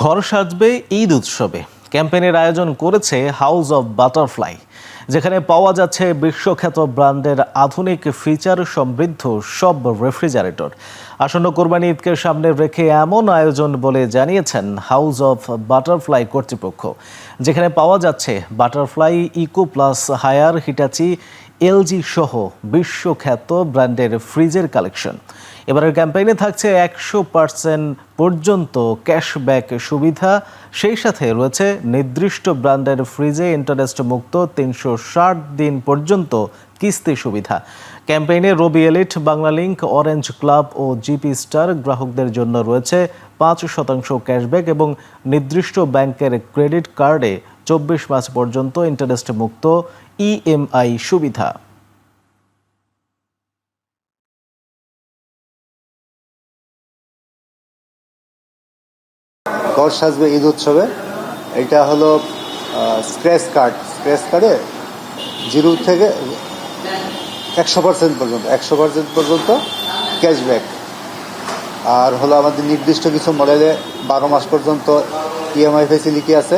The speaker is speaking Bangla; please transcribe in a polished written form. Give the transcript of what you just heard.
ঘর সাজবে ঈদ উৎসবে ক্যাম্পেইনের আয়োজন করেছে হাউস অব বাটারফ্লাই, যেখানে পাওয়া যাচ্ছে বিশ্বখ্যাত ব্র্যান্ডের আধুনিক ফিচার সমৃদ্ধ সব রেফ্রিজারেটর। আসন্ন কোরবানি ঈদকে সামনে রেখে এমন আয়োজন বলে জানিয়েছেন হাউস অব বাটারফ্লাই কর্তৃপক্ষ, যেখানে পাওয়া যাচ্ছে butterfly, eco plus, Haier, Hitachi, LG সহ বিশ্বখ্যাত ব্র্যান্ডের ফ্রিজের কালেকশন। এবারের ক্যাম্পেইনে থাকছে 100% পর্যন্ত ক্যাশব্যাক সুবিধা, সেই সাথে রয়েছে নির্দিষ্ট ব্র্যান্ডের ফ্রিজে ইন্টারেস্ট মুক্ত 360 দিন পর্যন্ত কিস্তি সুবিধা। ক্যাম্পেইনে রবি এলিট, বাংলালিংক, অরেঞ্জ ক্লাব ও জিপি স্টার গ্রাহকদের জন্য রয়েছে 5% ক্যাশব্যাক এবং নির্দিষ্ট ব্যাংকের ক্রেডিট কার্ডে 24 মাস পর্যন্ত ইন্টারেস্ট মুক্ত ইএমআই সুবিধা। ঘর সাজবে ঈদ উৎসবে এটা হলো স্ক্র্যাচ কার্ডে 0 থেকে 100% পর্যন্ত ক্যাশব্যাক। আর হলো আমাদের নির্দিষ্ট কিছু মডেলে 12 মাস পর্যন্ত ইএমআই ফেসিলিটি আছে।